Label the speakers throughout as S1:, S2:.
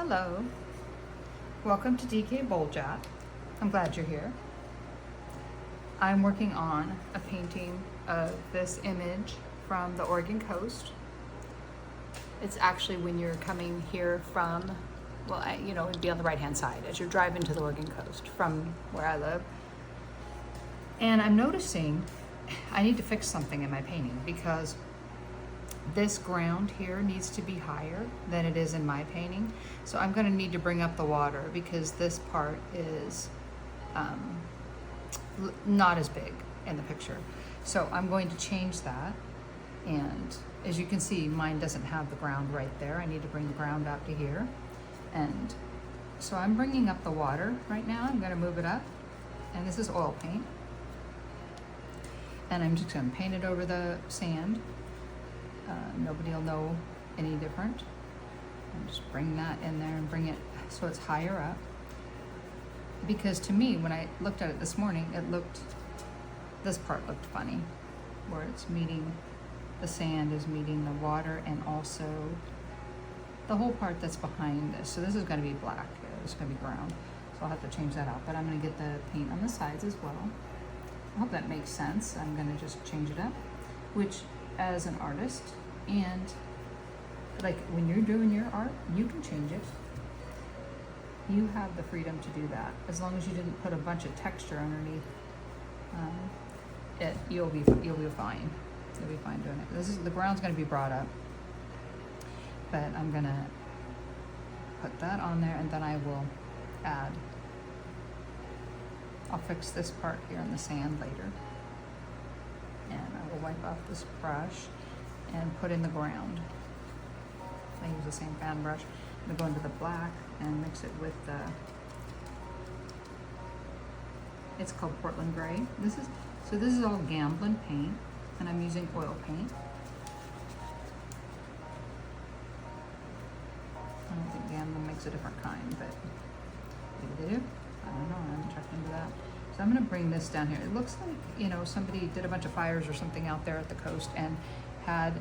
S1: Hello, welcome to DK Boljat. I'm glad you're here. I'm working on a painting of this image from the Oregon coast. It's actually when you're coming here from, well, it'd be on the right-hand side as you're driving to the Oregon coast from where I live. And I'm noticing I need to fix something in my painting because this ground here needs to be higher than it is in my painting. So I'm gonna need to bring up the water because this part is not as big in the picture. So I'm going to change that. And as you can see, mine doesn't have the ground right there. I need to bring the ground out to here. And so I'm bringing up the water right now. I'm gonna move it up. And this is oil paint. And I'm just gonna paint it over the sand. Nobody will know any different. And just bring that in there and bring it so it's higher up. Because to me, when I looked at it this morning, this part looked funny, where it's meeting, the sand is meeting the water and also the whole part that's behind this. So this is gonna be black, it's gonna be brown. So I'll have to change that out, but I'm gonna get the paint on the sides as well. I hope that makes sense. I'm gonna just change it up, which as an artist, and like when you're doing your art, you can change it. You have the freedom to do that as long as you didn't put a bunch of texture underneath it. You'll be fine. You'll be fine doing it. The ground's going to be brought up, but I'm gonna put that on there, and then I will add. I'll fix this part here in the sand later, and I will wipe off this brush and put in the ground. I use the same fan brush. I'm gonna go into the black and mix it with the, it's called Portland Gray. This is all Gamblin paint, and I'm using oil paint. I don't think Gamblin makes a different kind, but maybe they do. I don't know, I haven't checked into that. So I'm gonna bring this down here. It looks like, somebody did a bunch of fires or something out there at the coast and had,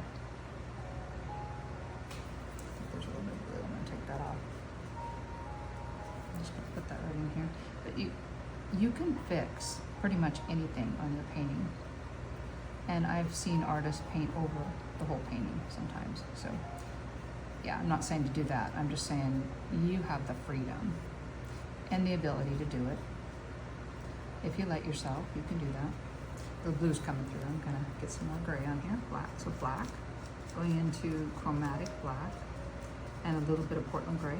S1: there's a little bit of glue, I'm gonna take that off. I'm just gonna put that right in here. But you can fix pretty much anything on your painting. And I've seen artists paint over the whole painting sometimes. So yeah, I'm not saying to do that. I'm just saying you have the freedom and the ability to do it. If you let yourself, you can do that. The blue's coming through. I'm gonna get some more gray on here. Black, so black, going into chromatic black, and a little bit of Portland Gray.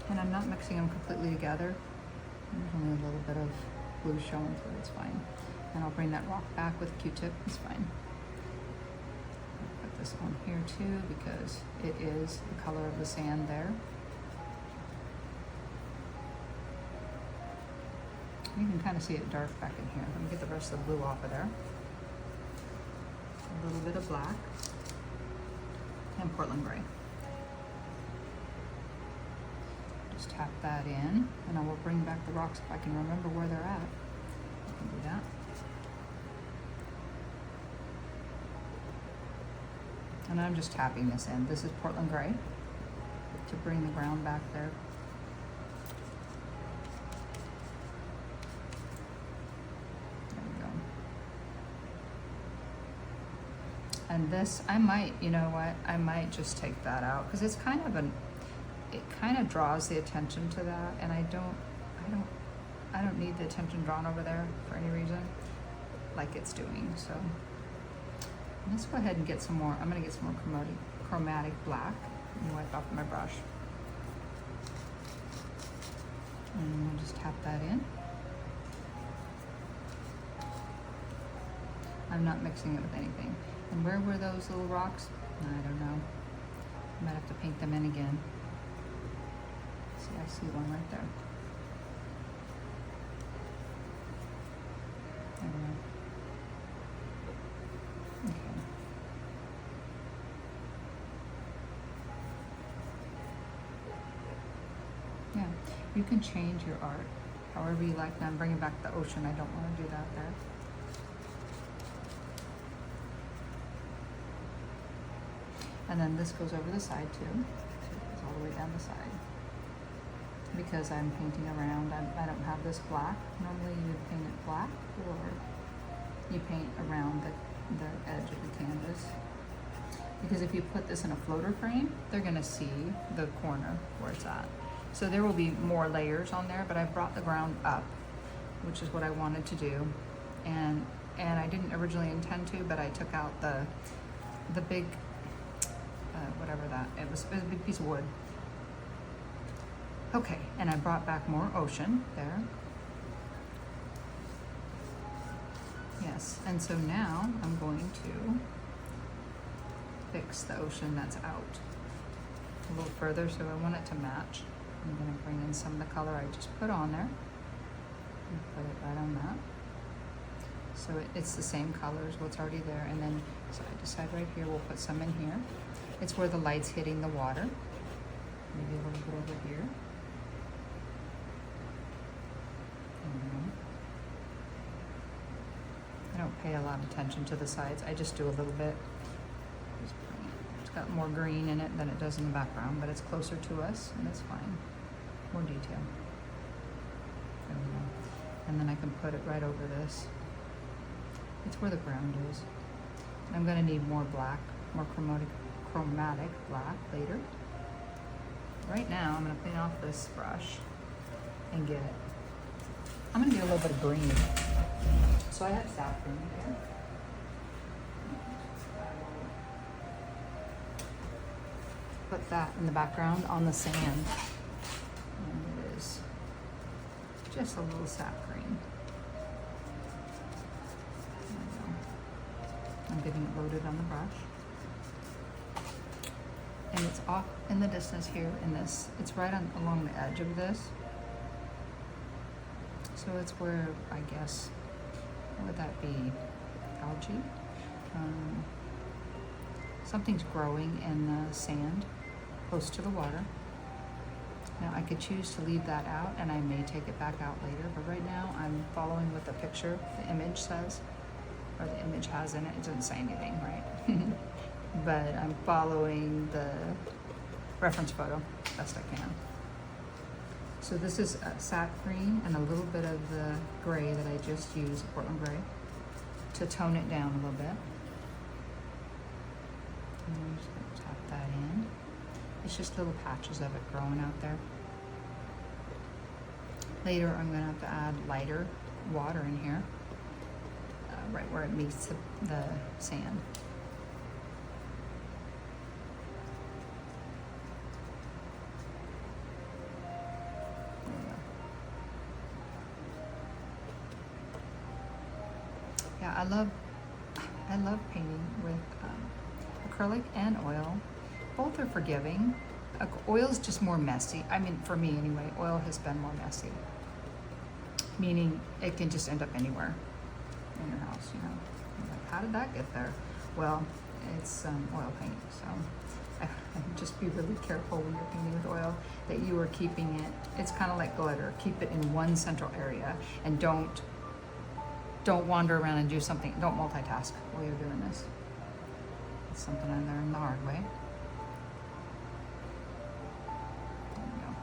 S1: And I'm not mixing them completely together. There's only a little bit of blue showing through, it's fine. And I'll bring that rock back with a Q-tip, it's fine. I'll put this on here too, because it is the color of the sand there. You can kind of see it dark back in here. Let me get the rest of the blue off of there. A little bit of black and Portland Gray. Just tap that in, and I will bring back the rocks if I can remember where they're at. I can do that. And I'm just tapping this in. This is Portland Gray to bring the ground back there. And this, I might, I might just take that out because it's kind of it kind of draws the attention to that, and I don't need the attention drawn over there for any reason, like it's doing. So let's go ahead and get some more. I'm gonna get some more chromatic black and wipe off my brush, and we'll just tap that in. I'm not mixing it with anything. And where were those little rocks? I don't know. I might have to paint them in again. See, I see one right there. There we go. Okay. Yeah, you can change your art however you like. Now I'm bringing back the ocean. I don't want to do that there. And then this goes over the side too. So it goes all the way down the side. Because I'm painting around, I don't have this black. Normally you would paint it black, or you paint around the edge of the canvas. Because if you put this in a floater frame, they're gonna see the corner where it's at. So there will be more layers on there, but I've brought the ground up, which is what I wanted to do. And I didn't originally intend to, but I took out the big, whatever that, it was a big piece of wood. Okay, and I brought back more ocean there. Yes, and so now I'm going to fix the ocean that's out a little further, so I want it to match. I'm going to bring in some of the color I just put on there and put it right on that. So it's the same color as what's already there, and then so I decide right here we'll put some in here. It's where the light's hitting the water. Maybe a little bit over here. I don't pay a lot of attention to the sides. I just do a little bit. It's got more green in it than it does in the background, but it's closer to us, and it's fine. More detail. There we go. And then I can put it right over this. It's where the ground is. And I'm going to need more black, more chromatic black later. Right now, I'm going to clean off this brush and get it. I'm going to get a little bit of green. So I have saffron here. Put that in the background on the sand. And it is just a little sap green. There we go. I'm getting it loaded on the brush. And it's off in the distance here in this. It's right on along the edge of this. So it's where, I guess, what would that be? Algae? Something's growing in the sand close to the water. Now I could choose to leave that out, and I may take it back out later, but right now I'm following what the picture, the image says, or the image has in it. It doesn't say anything, right? But I'm following the reference photo best I can. So this is sap green and a little bit of the gray that I just used, Portland gray, to tone it down a little bit. And I'm just going to tap that in. It's just little patches of it growing out there. Later I'm going to have to add lighter water in here, right where it meets the sand. Yeah, I love painting with acrylic and oil. Both are forgiving. Oil's just more messy. I mean, for me anyway, oil has been more messy. Meaning it can just end up anywhere in your house, you know. You're like, how did that get there? Well, it's oil paint, so I just be really careful when you're painting with oil that you are keeping it. It's kind of like glitter. Keep it in one central area, and don't wander around and do something. Don't multitask while you're doing this. It's something I learned the hard way. There we go.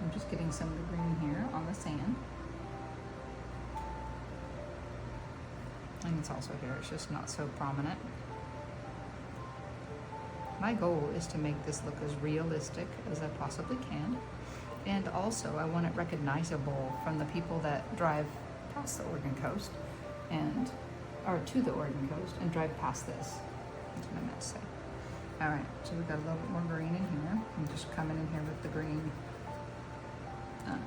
S1: I'm just getting some of the green here on the sand. And it's also here, it's just not so prominent. My goal is to make this look as realistic as I possibly can. And also I want it recognizable from the people that drive past the Oregon coast or to the Oregon coast and drive past this. That's what I meant to say. All right, so we've got a little bit more green in here. I'm just coming in here with the green. Yeah.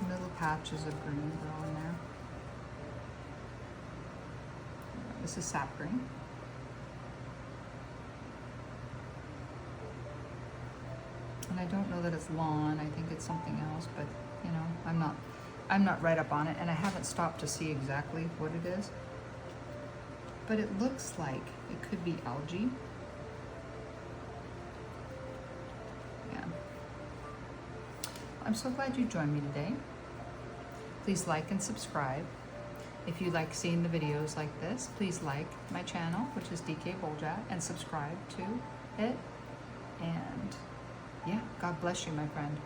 S1: Little patches of green growing there. This is sap green. And I don't know that it's lawn. I think it's something else, but you know, I'm not right up on it, and I haven't stopped to see exactly what it is. But it looks like it could be algae. Yeah. I'm so glad you joined me today. Please like and subscribe. If you like seeing the videos like this, please like my channel, which is DK Boljat, and subscribe to it. And yeah, God bless you, my friend.